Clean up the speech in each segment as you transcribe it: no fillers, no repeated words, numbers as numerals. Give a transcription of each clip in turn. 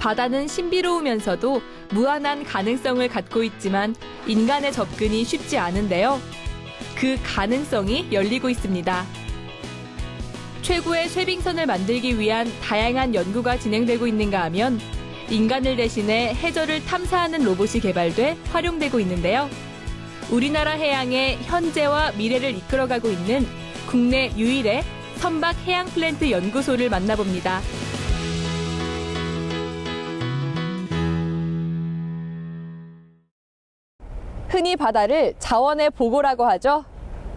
바다는 신비로우면서도 무한한 가능성을 갖고 있지만 인간의 접근이 쉽지 않은데요. 그 가능성이 열리고 있습니다. 최고의 쇠빙선을 만들기 위한 다양한 연구가 진행되고 있는가 하면 인간을 대신해 해저를 탐사하는 로봇이 개발돼 활용되고 있는데요. 우리나라 해양의 현재와 미래를 이끌어가고 있는 국내 유일의 선박 해양 플랜트 연구소를 만나봅니다. 흔히 바다를 자원의 보고라고 하죠.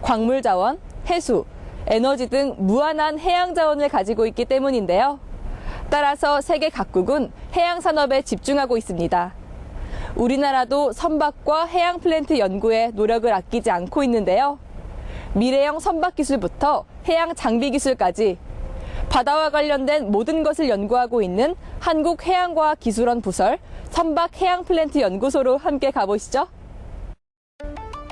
광물 자원, 해수, 에너지 등 무한한 해양 자원을 가지고 있기 때문인데요. 따라서 세계 각국은 해양 산업에 집중하고 있습니다. 우리나라도 선박과 해양 플랜트 연구에 노력을 아끼지 않고 있는데요. 미래형 선박 기술부터 해양 장비 기술까지 바다와 관련된 모든 것을 연구하고 있는 한국해양과학기술원 부설 선박 해양 플랜트 연구소로 함께 가보시죠.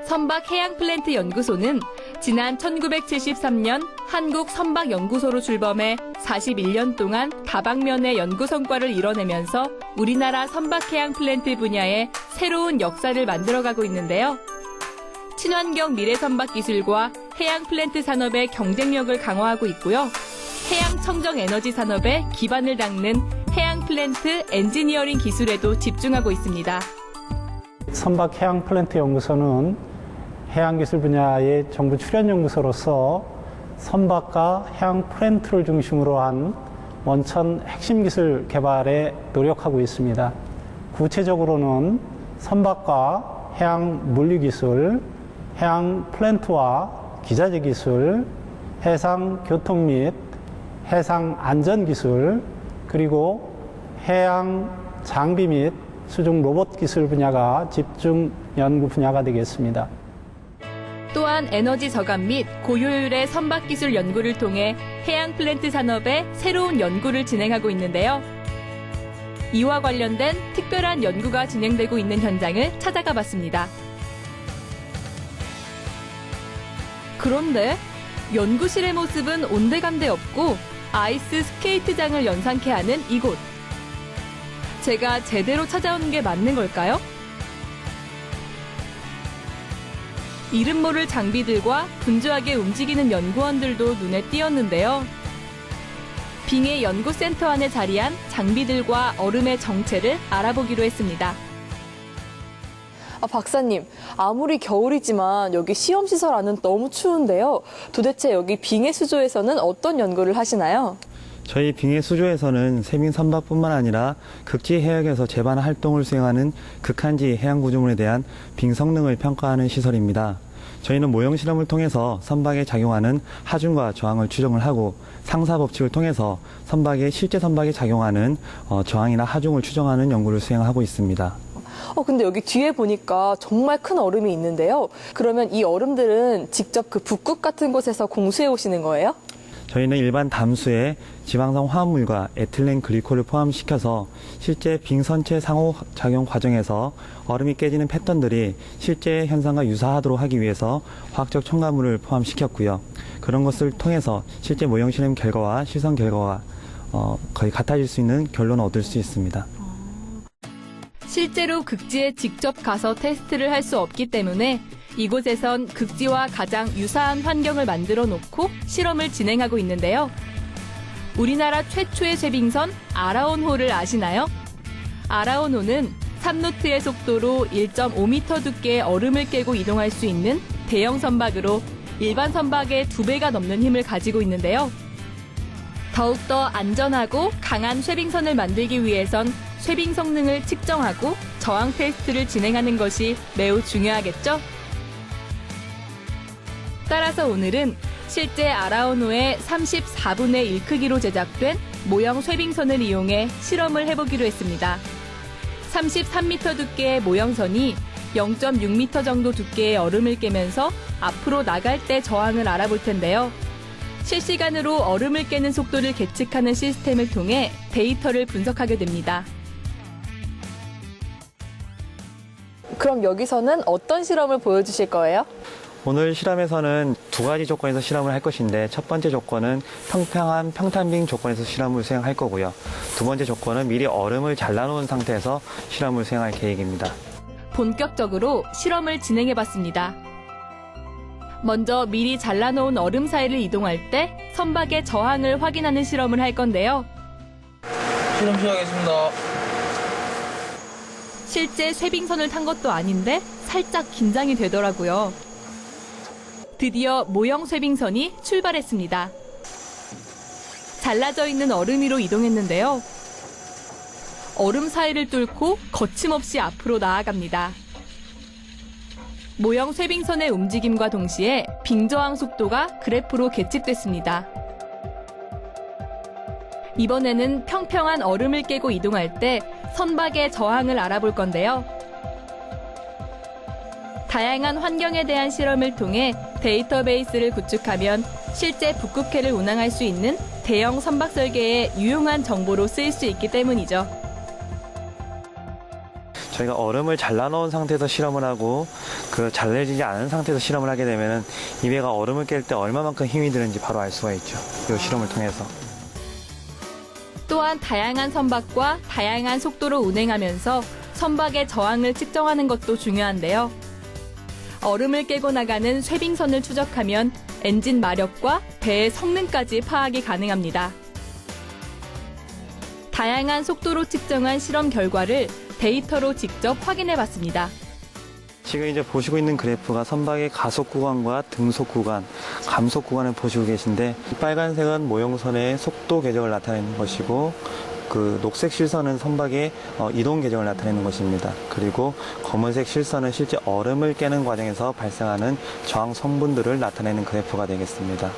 선박 해양 플랜트 연구소는 지난 1973년 한국 선박연구소로 출범해 41년 동안 다방면의 연구 성과를 이뤄내면서 우리나라 선박 해양 플랜트 분야에 새로운 역사를 만들어가고 있는데요. 친환경 미래 선박 기술과 해양 플랜트 산업의 경쟁력을 강화하고 있고요. 해양 청정 에너지 산업에 기반을 닦는 해양 플랜트 엔지니어링 기술에도 집중하고 있습니다. 선박 해양 플랜트 연구소는 해양기술 분야의 정부 출연연구소로서 선박과 해양 플랜트를 중심으로 한 원천 핵심 기술 개발에 노력하고 있습니다. 구체적으로는 선박과 해양 물리기술, 해양 플랜트와 기자재 기술, 해상 교통 및 해상 안전 기술, 그리고 해양 장비 및 수중 로봇 기술 분야가 집중 연구 분야가 되겠습니다. 또한 에너지 저감 및 고효율의 선박 기술 연구를 통해 해양 플랜트 산업에 새로운 연구를 진행하고 있는데요. 이와 관련된 특별한 연구가 진행되고 있는 현장을 찾아가 봤습니다. 그런데 연구실의 모습은 온데간데 없고 아이스 스케이트장을 연상케 하는 이곳. 제가 제대로 찾아온 게 맞는 걸까요? 이름 모를 장비들과 분주하게 움직이는 연구원들도 눈에 띄었는데요. 빙의 연구센터 안에 자리한 장비들과 얼음의 정체를 알아보기로 했습니다. 박사님, 아무리 겨울이지만 여기 시험시설 안은 너무 추운데요. 도대체 여기 빙의 수조에서는 어떤 연구를 하시나요? 저희 빙의 수조에서는 세빙 선박뿐만 아니라 극지 해역에서 제반 활동을 수행하는 극한지 해양 구조물에 대한 빙 성능을 평가하는 시설입니다. 저희는 모형 실험을 통해서 선박에 작용하는 하중과 저항을 추정을 하고 상사 법칙을 통해서 실제 선박에 작용하는 저항이나 하중을 추정하는 연구를 수행하고 있습니다. 근데 여기 뒤에 보니까 정말 큰 얼음이 있는데요. 그러면 이 얼음들은 직접 그 북극 같은 곳에서 공수해 오시는 거예요? 저희는 일반 담수에 지방성 화합물과 에틸렌 글리콜을 포함시켜서 실제 빙선체 상호작용 과정에서 얼음이 깨지는 패턴들이 실제 현상과 유사하도록 하기 위해서 화학적 첨가물을 포함시켰고요. 그런 것을 통해서 실제 모형 실험 결과와 실성 결과가 거의 같아질 수 있는 결론을 얻을 수 있습니다. 실제로 극지에 직접 가서 테스트를 할 수 없기 때문에 이곳에선 극지와 가장 유사한 환경을 만들어 놓고 실험을 진행하고 있는데요. 우리나라 최초의 쇠빙선 아라온호를 아시나요? 아라온호는 3노트의 속도로 1.5m 두께의 얼음을 깨고 이동할 수 있는 대형 선박으로 일반 선박의 2배가 넘는 힘을 가지고 있는데요. 더욱더 안전하고 강한 쇠빙선을 만들기 위해선 쇠빙 성능을 측정하고 저항 테스트를 진행하는 것이 매우 중요하겠죠? 따라서 오늘은 실제 아라온호의 34분의 1 크기로 제작된 모형 쇠빙선을 이용해 실험을 해보기로 했습니다. 33m 두께의 모형선이 0.6m 정도 두께의 얼음을 깨면서 앞으로 나갈 때 저항을 알아볼 텐데요. 실시간으로 얼음을 깨는 속도를 계측하는 시스템을 통해 데이터를 분석하게 됩니다. 그럼 여기서는 어떤 실험을 보여주실 거예요? 오늘 실험에서는 두 가지 조건에서 실험을 할 것인데 첫 번째 조건은 평평한 평탄빙 조건에서 실험을 수행할 거고요. 두 번째 조건은 미리 얼음을 잘라놓은 상태에서 실험을 수행할 계획입니다. 본격적으로 실험을 진행해봤습니다. 먼저 미리 잘라놓은 얼음 사이를 이동할 때 선박의 저항을 확인하는 실험을 할 건데요. 실험 시작하겠습니다. 실제 쇠빙선을 탄 것도 아닌데 살짝 긴장이 되더라고요. 드디어 모형 쇠빙선이 출발했습니다. 잘라져 있는 얼음 위로 이동했는데요. 얼음 사이를 뚫고 거침없이 앞으로 나아갑니다. 모형 쇠빙선의 움직임과 동시에 빙저항 속도가 그래프로 계측됐습니다. 이번에는 평평한 얼음을 깨고 이동할 때 선박의 저항을 알아볼 건데요. 다양한 환경에 대한 실험을 통해 데이터베이스를 구축하면 실제 북극해를 운항할 수 있는 대형 선박 설계에 유용한 정보로 쓰일 수 있기 때문이죠. 저희가 얼음을 잘라놓은 상태에서 실험을 하고 잘라지지 않은 상태에서 실험을 하게 되면 이 배가 얼음을 깰 때 얼마만큼 힘이 드는지 바로 알 수가 있죠. 이 실험을 통해서. 또한 다양한 선박과 다양한 속도로 운행하면서 선박의 저항을 측정하는 것도 중요한데요. 얼음을 깨고 나가는 쇠빙선을 추적하면 엔진 마력과 배의 성능까지 파악이 가능합니다. 다양한 속도로 측정한 실험 결과를 데이터로 직접 확인해 봤습니다. 지금 이제 보시고 있는 그래프가 선박의 가속 구간과 등속 구간, 감속 구간을 보시고 계신데 빨간색은 모형선의 속도 궤적을 나타내는 것이고 녹색 실선은 선박의 이동 궤적을 나타내는 것입니다. 그리고 검은색 실선은 실제 얼음을 깨는 과정에서 발생하는 저항 성분들을 나타내는 그래프가 되겠습니다.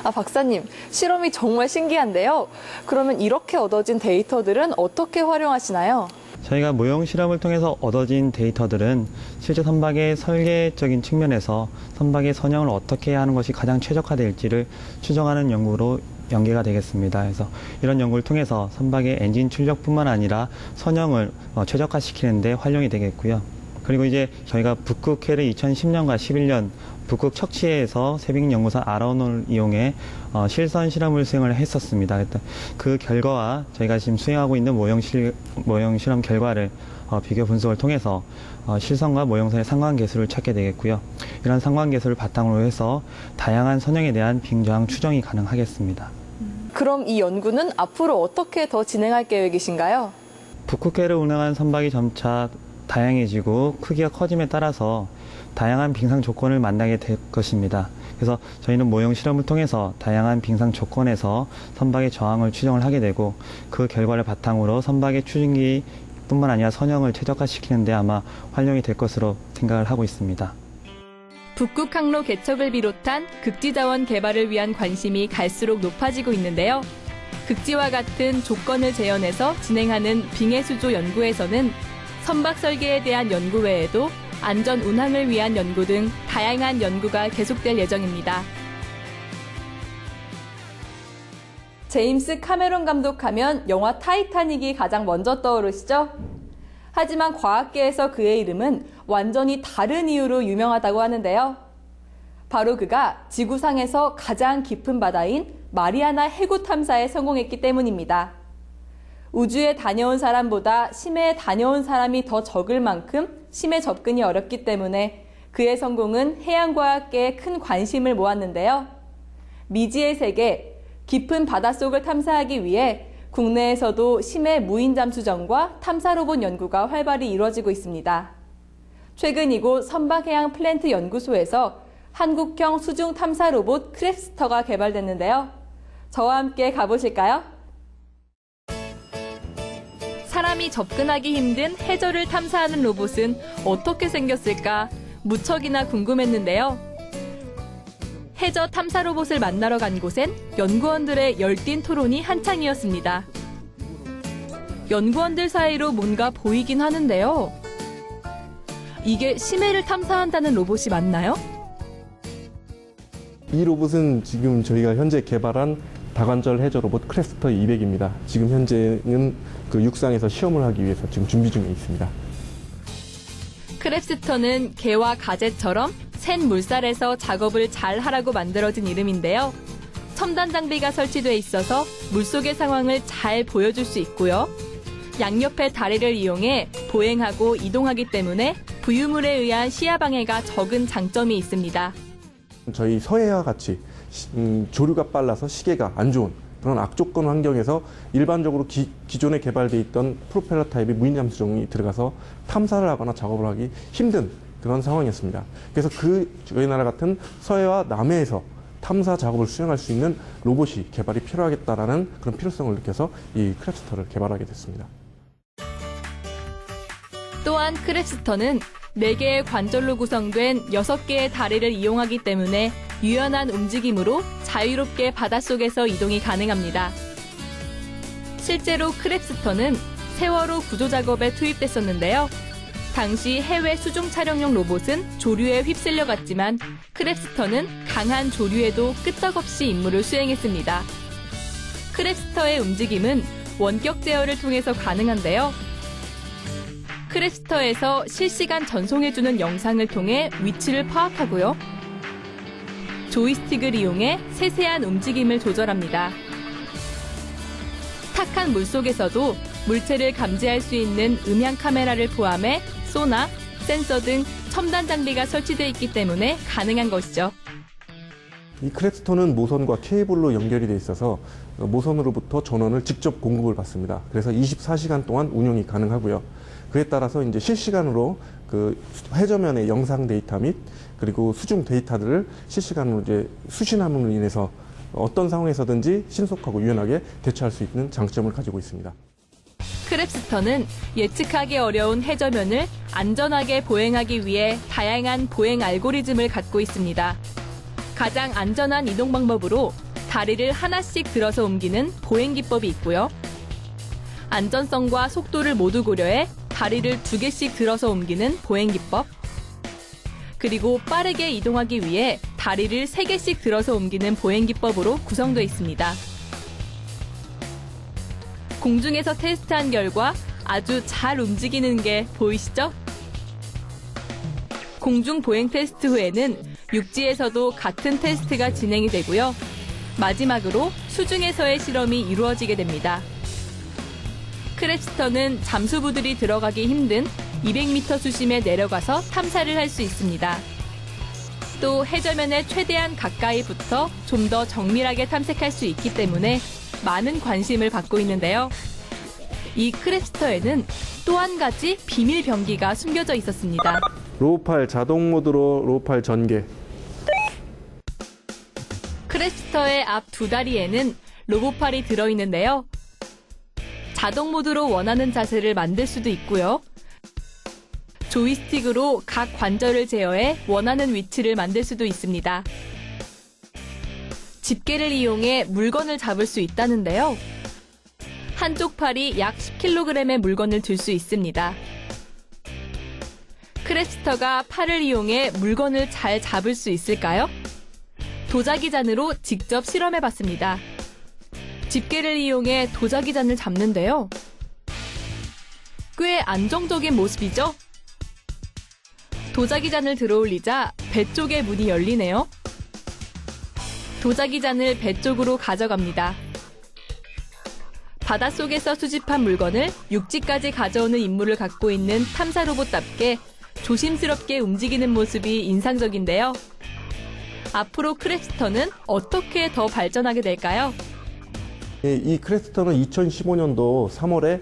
박사님, 실험이 정말 신기한데요. 그러면 이렇게 얻어진 데이터들은 어떻게 활용하시나요? 저희가 모형 실험을 통해서 얻어진 데이터들은 실제 선박의 설계적인 측면에서 선박의 선형을 어떻게 해야 하는 것이 가장 최적화될지를 추정하는 연구로 연계가 되겠습니다. 그래서 이런 연구를 통해서 선박의 엔진 출력뿐만 아니라 선형을 최적화시키는 데 활용이 되겠고요. 그리고 이제 저희가 북극해를 2010년과 11년 북극 척지에서 세빙연구소 아라온을 이용해 실선 실험을 수행을 했었습니다. 그 결과와 저희가 지금 수행하고 있는 모형 실험 결과를 비교 분석을 통해서 실선과 모형선의 상관계수를 찾게 되겠고요. 이런 상관계수를 바탕으로 해서 다양한 선형에 대한 빙저항 추정이 가능하겠습니다. 그럼 이 연구는 앞으로 어떻게 더 진행할 계획이신가요? 북극해를 운항한 선박이 점차 다양해지고 크기가 커짐에 따라서 다양한 빙상 조건을 만나게 될 것입니다. 그래서 저희는 모형 실험을 통해서 다양한 빙상 조건에서 선박의 저항을 추정을 하게 되고 그 결과를 바탕으로 선박의 추진기 뿐만 아니라 선형을 최적화시키는 데 아마 활용이 될 것으로 생각을 하고 있습니다. 북극 항로 개척을 비롯한 극지자원 개발을 위한 관심이 갈수록 높아지고 있는데요. 극지와 같은 조건을 재현해서 진행하는 빙해수조 연구에서는 선박 설계에 대한 연구 외에도 안전 운항을 위한 연구 등 다양한 연구가 계속될 예정입니다. 제임스 카메론 감독하면 영화 타이타닉이 가장 먼저 떠오르시죠? 하지만 과학계에서 그의 이름은 완전히 다른 이유로 유명하다고 하는데요. 바로 그가 지구상에서 가장 깊은 바다인 마리아나 해구 탐사에 성공했기 때문입니다. 우주에 다녀온 사람보다 심해에 다녀온 사람이 더 적을 만큼 심해 접근이 어렵기 때문에 그의 성공은 해양과학계에 큰 관심을 모았는데요. 미지의 세계, 깊은 바닷속을 탐사하기 위해 국내에서도 심해 무인 잠수정과 탐사 로봇 연구가 활발히 이루어지고 있습니다. 최근 이곳 선박해양 플랜트 연구소에서 한국형 수중 탐사 로봇 크랩스터가 개발됐는데요. 저와 함께 가보실까요? 사람이 접근하기 힘든 해저를 탐사하는 로봇은 어떻게 생겼을까 무척이나 궁금했는데요. 해저 탐사 로봇을 만나러 간 곳엔 연구원들의 열띤 토론이 한창이었습니다. 연구원들 사이로 뭔가 보이긴 하는데요. 이게 심해를 탐사한다는 로봇이 맞나요? 이 로봇은 지금 저희가 현재 개발한 다관절 해저 로봇 크랩스터 200입니다. 지금 현재는 그 육상에서 시험을 하기 위해서 지금 준비 중에 있습니다. 크랩스터는 개와 가재처럼 샌 물살에서 작업을 잘 하라고 만들어진 이름인데요. 첨단 장비가 설치돼 있어서 물속의 상황을 잘 보여줄 수 있고요. 양옆의 다리를 이용해 보행하고 이동하기 때문에 부유물에 의한 시야 방해가 적은 장점이 있습니다. 저희 서해와 같이 조류가 빨라서 시계가 안 좋은 그런 악조건 환경에서 일반적으로 기존에 개발되어 있던 프로펠러 타입의 무인 잠수정이 들어가서 탐사를 하거나 작업을 하기 힘든 그런 상황이었습니다. 그래서 저희 나라 같은 서해와 남해에서 탐사 작업을 수행할 수 있는 로봇이 개발이 필요하겠다라는 그런 필요성을 느껴서 이 크랩스터를 개발하게 됐습니다. 또한 크랩스터는 4개의 관절로 구성된 6개의 다리를 이용하기 때문에 유연한 움직임으로 자유롭게 바닷속에서 이동이 가능합니다. 실제로 크랩스터는 세월호 구조 작업에 투입됐었는데요. 당시 해외 수중 촬영용 로봇은 조류에 휩쓸려 갔지만 크랩스터는 강한 조류에도 끄떡없이 임무를 수행했습니다. 크랩스터의 움직임은 원격 제어를 통해서 가능한데요. 크랩스터에서 실시간 전송해주는 영상을 통해 위치를 파악하고요. 조이스틱을 이용해 세세한 움직임을 조절합니다. 탁한 물속에서도 물체를 감지할 수 있는 음향 카메라를 포함해 소나, 센서 등 첨단 장비가 설치되어 있기 때문에 가능한 것이죠. 이 크랩스터는 모선과 케이블로 연결이 돼 있어서 모선으로부터 전원을 직접 공급을 받습니다. 그래서 24시간 동안 운용이 가능하고요. 그에 따라서 이제 실시간으로 그 해저면의 영상 데이터 및 그리고 수중 데이터들을 실시간으로 이제 수신함으로 인해서 어떤 상황에서든지 신속하고 유연하게 대처할 수 있는 장점을 가지고 있습니다. 크랩스터는 예측하기 어려운 해저면을 안전하게 보행하기 위해 다양한 보행 알고리즘을 갖고 있습니다. 가장 안전한 이동 방법으로 다리를 하나씩 들어서 옮기는 보행 기법이 있고요. 안전성과 속도를 모두 고려해 다리를 2개씩 들어서 옮기는 보행 기법. 그리고 빠르게 이동하기 위해 다리를 3개씩 들어서 옮기는 보행 기법으로 구성되어 있습니다. 공중에서 테스트한 결과 아주 잘 움직이는 게 보이시죠? 공중 보행 테스트 후에는 육지에서도 같은 테스트가 진행이 되고요. 마지막으로 수중에서의 실험이 이루어지게 됩니다. 크랩스터는 잠수부들이 들어가기 힘든 200m 수심에 내려가서 탐사를 할 수 있습니다. 또 해저면에 최대한 가까이 붙어 좀 더 정밀하게 탐색할 수 있기 때문에 많은 관심을 받고 있는데요. 이 크랩스터에는 또 한 가지 비밀 병기가 숨겨져 있었습니다. 로우팔 자동 모드로 로우팔 전개. 크랩스터의 앞 2다리에는 로봇팔이 들어있는데요. 자동 모드로 원하는 자세를 만들 수도 있고요. 조이스틱으로 각 관절을 제어해 원하는 위치를 만들 수도 있습니다. 집게를 이용해 물건을 잡을 수 있다는데요. 한쪽 팔이 약 10kg의 물건을 들 수 있습니다. 크랩스터가 팔을 이용해 물건을 잘 잡을 수 있을까요? 도자기잔으로 직접 실험해봤습니다. 집게를 이용해 도자기잔을 잡는데요. 꽤 안정적인 모습이죠? 도자기잔을 들어올리자 배 쪽의 문이 열리네요. 도자기잔을 배 쪽으로 가져갑니다. 바닷속에서 수집한 물건을 육지까지 가져오는 임무를 갖고 있는 탐사 로봇답게 조심스럽게 움직이는 모습이 인상적인데요. 앞으로 크랩스터는 어떻게 더 발전하게 될까요? 이 크랩스터는 2015년도 3월에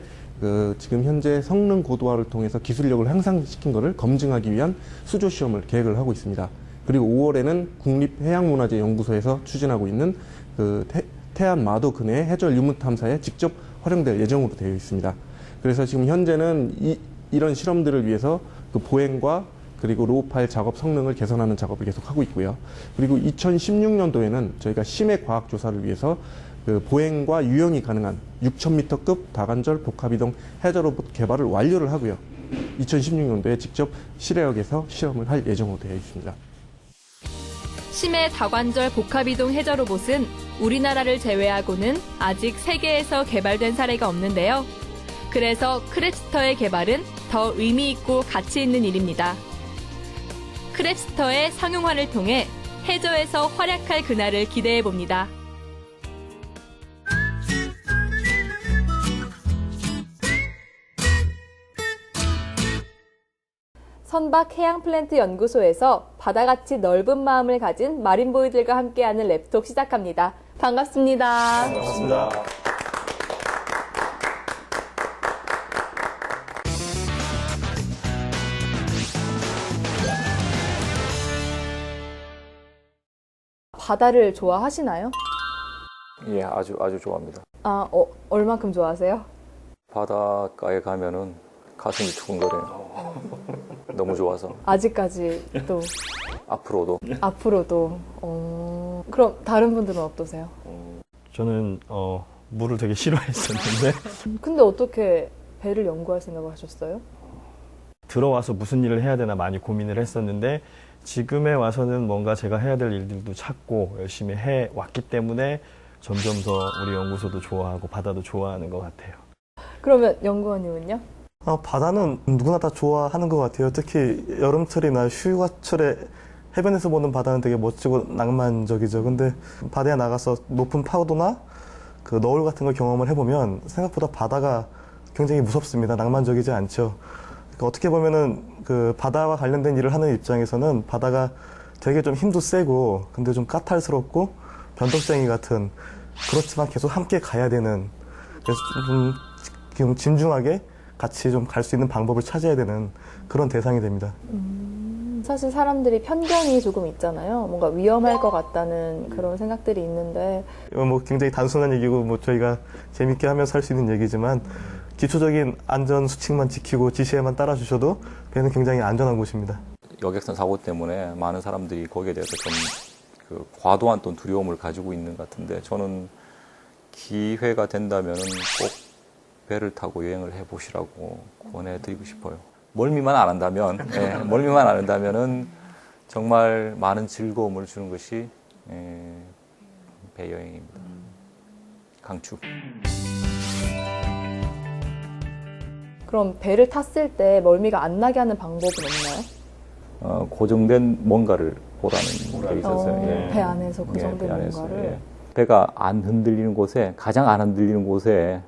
지금 현재 성능 고도화를 통해서 기술력을 향상시킨 것을 검증하기 위한 수조 시험을 계획을 하고 있습니다. 그리고 5월에는 국립해양문화재연구소에서 추진하고 있는 태안 마도 근해의 해저 유무 탐사에 직접 활용될 예정으로 되어 있습니다. 그래서 지금 현재는 이런 실험들을 위해서 그 보행과 그리고 로우팔 작업 성능을 개선하는 작업을 계속하고 있고요. 그리고 2016년도에는 저희가 심해 과학 조사를 위해서 그 보행과 유영이 가능한 6,000m급 다관절 복합이동 해저 로봇 개발을 완료를 하고요. 2016년도에 직접 실외역에서 실험을 할 예정으로 되어 있습니다. 심해 다관절 복합이동 해저 로봇은 우리나라를 제외하고는 아직 세계에서 개발된 사례가 없는데요. 그래서 크랩스터의 개발은 더 의미 있고 가치 있는 일입니다. 크랩스터의 상용화를 통해 해저에서 활약할 그날을 기대해 봅니다. 선박 해양플랜트 연구소에서 바다같이 넓은 마음을 가진 마린보이들과 함께하는 랩톡 시작합니다. 반갑습니다. 반갑습니다. 바다를 좋아하시나요? 예, 아주 좋아합니다. 얼만큼 좋아하세요? 바닷가에 가면은 가슴이 두근거려요. 너무 좋아서. 아직까지 또 앞으로도. 앞으로도. 그럼 다른 분들은 어떠세요? 저는 물을 되게 싫어했었는데 근데 어떻게 배를 연구할 생각을 하셨어요? 들어와서 무슨 일을 해야 되나 많이 고민을 했었는데 지금에 와서는 뭔가 제가 해야 될 일들도 찾고 열심히 해왔기 때문에 점점 더 우리 연구소도 좋아하고 바다도 좋아하는 것 같아요. 그러면 연구원님은요? 바다는 누구나 다 좋아하는 것 같아요. 특히 여름철이나 휴가철에 해변에서 보는 바다는 되게 멋지고 낭만적이죠. 근데 바다에 나가서 높은 파도나 그 너울 같은 걸 경험을 해보면 생각보다 바다가 굉장히 무섭습니다. 낭만적이지 않죠. 그러니까 어떻게 보면은 그 바다와 관련된 일을 하는 입장에서는 바다가 되게 좀 힘도 세고 근데 좀 까탈스럽고 변덕쟁이 같은, 그렇지만 계속 함께 가야 되는, 그래서 좀 진중하게 같이 좀 갈 수 있는 방법을 찾아야 되는 그런 대상이 됩니다. 사실 사람들이 편견이 조금 있잖아요. 뭔가 위험할 것 같다는 그런 생각들이 있는데. 뭐 굉장히 단순한 얘기고 뭐 저희가 재밌게 하면서 할 수 있는 얘기지만 기초적인 안전 수칙만 지키고 지시에만 따라주셔도 배는 굉장히 안전한 곳입니다. 여객선 사고 때문에 많은 사람들이 거기에 대해서 좀 그 과도한 또 두려움을 가지고 있는 것 같은데, 저는 기회가 된다면은 꼭 배를 타고 여행을 해보시라고 권해드리고 싶어요. 멀미만 안 한다면, 멀미만 안 한다면은 정말 많은 즐거움을 주는 것이 배 여행입니다. 강추. 그럼 배를 탔을 때 멀미가 안 나게 하는 방법은 없나요? 고정된 뭔가를 보라는 게 있었어요. 예. 배 안에서 고정된 배 안에서, 뭔가를. 예. 배가 안 흔들리는 곳에, 가장 안 흔들리는 곳에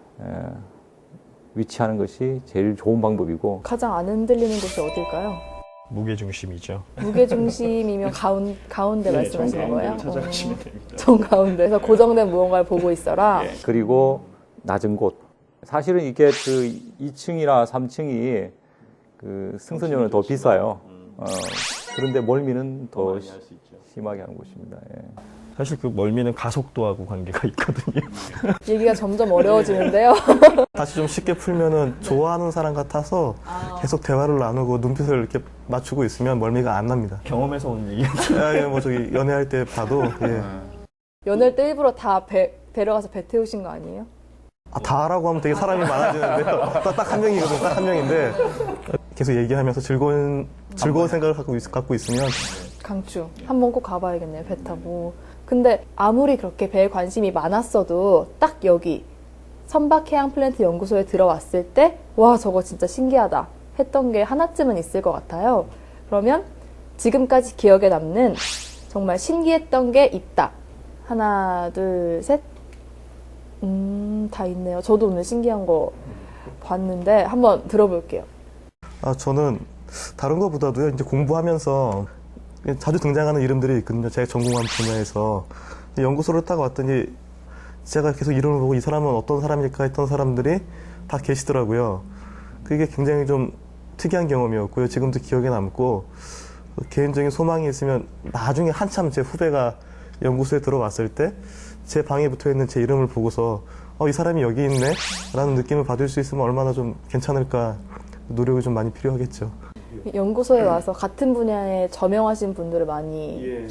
위치하는 것이 제일 좋은 방법이고. 가장 안 흔들리는 곳이 어딜까요? 무게중심이죠. 무게중심이면 가운데 말씀하시는 거예요? 찾아가시면 됩니다. 정가운데에서 고정된 무언가를 보고 있어라. 그리고 낮은 곳. 사실은 이게 그 2층이나 3층이 그 승선료는 더 비싸요. 그런데 멀미는 더 심하게 하는 곳입니다. 예. 사실 그 멀미는 가속도하고 관계가 있거든요. 얘기가 점점 어려워지는데요. 다시 좀 쉽게 풀면은 좋아하는 사람 같아서 계속 대화를 나누고 눈빛을 이렇게 맞추고 있으면 멀미가 안 납니다. 경험에서 온 얘기였죠. 뭐 저기 연애할 때 봐도 연애할 때 일부러 다 데려가서 배 태우신 거 아니에요? 다라고 하면 되게 사람이 많아지는데요. 딱 한 명이거든요. 딱 한 명인데 계속 얘기하면서 즐거운 생각을 갖고 있으면 강추. 한번 꼭 가봐야겠네요. 배 타고. 근데 아무리 그렇게 배에 관심이 많았어도 딱 여기 선박해양플랜트 연구소에 들어왔을 때 와, 저거 진짜 신기하다 했던 게 하나쯤은 있을 것 같아요. 그러면 지금까지 기억에 남는 정말 신기했던 게 있다. 하나, 둘, 셋. 다 있네요. 저도 오늘 신기한 거 봤는데 한번 들어볼게요. 저는 다른 것보다도요, 이제 공부하면서 자주 등장하는 이름들이 있거든요. 제가 전공한 분야에서. 연구소를 딱 왔더니 제가 계속 이름을 보고 이 사람은 어떤 사람일까 했던 사람들이 다 계시더라고요. 그게 굉장히 좀 특이한 경험이었고요. 지금도 기억에 남고, 개인적인 소망이 있으면 나중에 한참 제 후배가 연구소에 들어왔을 때 제 방에 붙어있는 제 이름을 보고서 이 사람이 여기 있네? 라는 느낌을 받을 수 있으면 얼마나 좀 괜찮을까, 노력이 좀 많이 필요하겠죠. 연구소에 와서 같은 분야에 저명하신 분들을 많이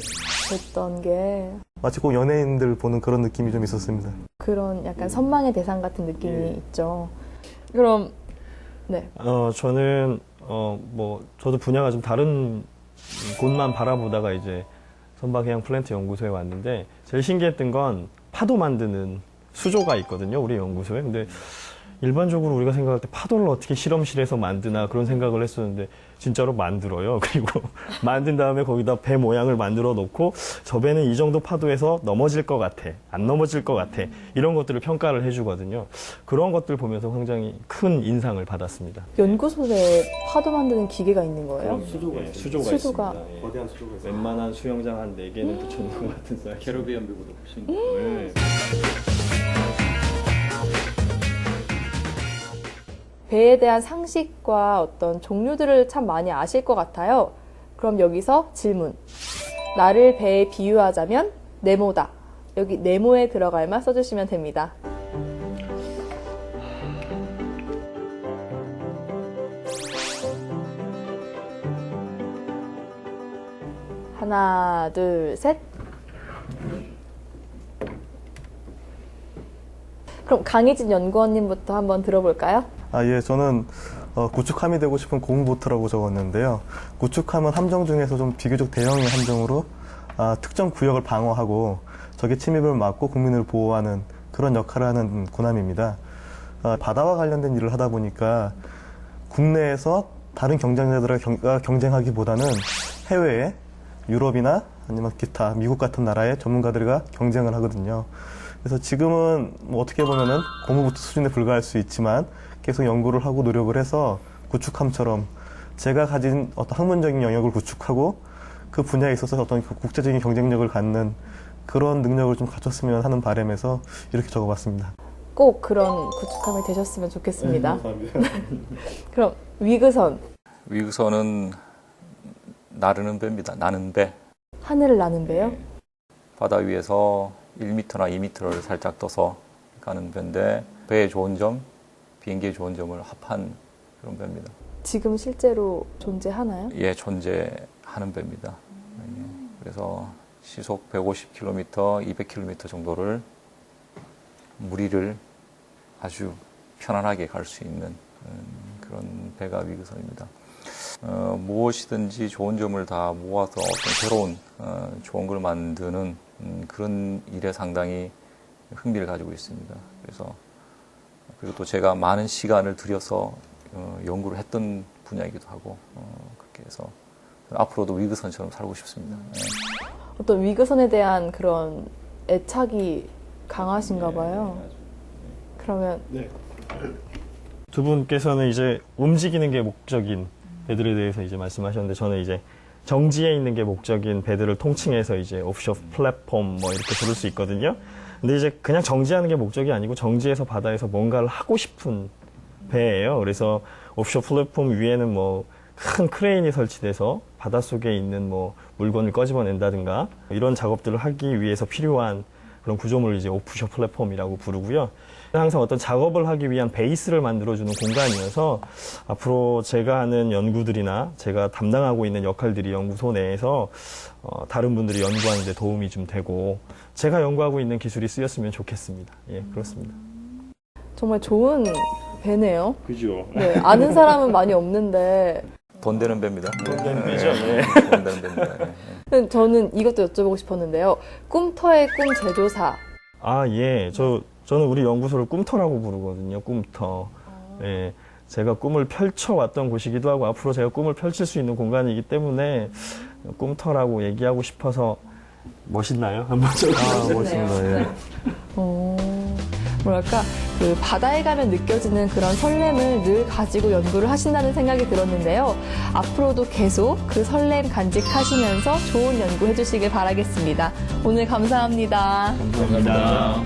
뵀던 게 마치 꼭 연예인들 보는 그런 느낌이 좀 있었습니다. 그런 약간 선망의 대상 같은 느낌이 있죠. 그럼 네. 저는 저도 분야가 좀 다른 곳만 바라보다가 이제 선박해양플랜트 연구소에 왔는데, 제일 신기했던 건 파도 만드는 수조가 있거든요, 우리 연구소에. 근데 일반적으로 우리가 생각할 때 파도를 어떻게 실험실에서 만드나 그런 생각을 했었는데 진짜로 만들어요. 그리고 만든 다음에 거기다 배 모양을 만들어 놓고 저 배는 이 정도 파도에서 넘어질 것 같아, 안 넘어질 것 같아, 이런 것들을 평가를 해주거든요. 그런 것들 보면서 굉장히 큰 인상을 받았습니다. 연구소 내에 파도 만드는 기계가 있는 거예요? 수조가 수조가. 있습니다. 예. 거대한 수조가 있습니다. 웬만한 수영장 한 4개는 붙여놓은 것 같은 사이즈. 캐리비안 뷰보다 훨씬 네. 배에 대한 상식과 어떤 종류들을 참 많이 아실 것 같아요. 그럼 여기서 질문. 나를 배에 비유하자면 네모다. 여기 네모에 들어갈만 써주시면 됩니다. 하나, 둘, 셋. 그럼 강희진 연구원님부터 한번 들어볼까요? 예, 저는 구축함이 되고 싶은 고무보트라고 적었는데요. 구축함은 함정 중에서 좀 비교적 대형의 함정으로 특정 구역을 방어하고 적의 침입을 막고 국민을 보호하는 그런 역할을 하는 군함입니다. 바다와 관련된 일을 하다 보니까 국내에서 다른 경쟁자들과 경쟁하기보다는 해외에 유럽이나 아니면 기타 미국 같은 나라의 전문가들과 경쟁을 하거든요. 그래서 지금은 뭐 어떻게 보면은 고무보트 수준에 불과할 수 있지만 계속 연구를 하고 노력을 해서 구축함처럼 제가 가진 어떤 학문적인 영역을 구축하고 그 분야에 있어서 어떤 국제적인 경쟁력을 갖는 그런 능력을 좀 갖췄으면 하는 바람에서 이렇게 적어봤습니다. 꼭 그런 구축함이 되셨으면 좋겠습니다. 네, 감사합니다. 그럼 위그선. 위그선은 나르는 배입니다. 나는 배. 하늘을 나는 배요? 바다 위에서 1m나 2m를 살짝 떠서 가는 배인데 배의 좋은 점, 비행기의 좋은 점을 합한 그런 배입니다. 지금 실제로 존재하나요? 예, 존재하는 배입니다. 예, 그래서 시속 150km, 200km 정도를 무리를 아주 편안하게 갈 수 있는 그런 배가 위그선입니다. 무엇이든지 좋은 점을 다 모아서 어떤 새로운 좋은 걸 만드는 그런 일에 상당히 흥미를 가지고 있습니다. 그리고 또 제가 많은 시간을 들여서 연구를 했던 분야이기도 하고 그렇게 해서 앞으로도 위그선처럼 살고 싶습니다. 네. 어떤 위그선에 대한 그런 애착이 강하신가 봐요. 그러면 두 분께서는 이제 움직이는 게 목적인 배들에 대해서 이제 말씀하셨는데 저는 이제 정지에 있는 게 목적인 배들을 통칭해서 이제 오프쇼 플랫폼 뭐 이렇게 부를 수 있거든요. 근데 이제 그냥 정지하는 게 목적이 아니고 정지에서 바다에서 뭔가를 하고 싶은 배예요. 그래서 오프쇼 플랫폼 위에는 뭐 큰 크레인이 설치돼서 바닷속에 있는 뭐 물건을 꺼집어낸다든가 이런 작업들을 하기 위해서 필요한 그런 구조물을 이제 오프쇼 플랫폼이라고 부르고요. 항상 어떤 작업을 하기 위한 베이스를 만들어주는 공간이어서 앞으로 제가 하는 연구들이나 제가 담당하고 있는 역할들이 연구소 내에서 다른 분들이 연구하는 데 도움이 좀 되고 제가 연구하고 있는 기술이 쓰였으면 좋겠습니다. 예, 그렇습니다. 정말 좋은 배네요. 그죠? 네, 아는 사람은 많이 없는데. 돈 되는 배입니다. 돈 되는 배죠? 네. 돈 되는 배입니다. 네. 저는 이것도 여쭤보고 싶었는데요. 꿈터의 꿈 제조사. 아, 예. 저는 우리 연구소를 꿈터라고 부르거든요. 꿈터. 예. 제가 꿈을 펼쳐왔던 곳이기도 하고 앞으로 제가 꿈을 펼칠 수 있는 공간이기 때문에 꿈터라고 얘기하고 싶어서 멋있나요? 한번 멋있습니다. 예. 뭐랄까, 그 바다에 가면 느껴지는 그런 설렘을 늘 가지고 연구를 하신다는 생각이 들었는데요. 앞으로도 계속 그 설렘 간직하시면서 좋은 연구 해주시길 바라겠습니다. 오늘 감사합니다. 감사합니다.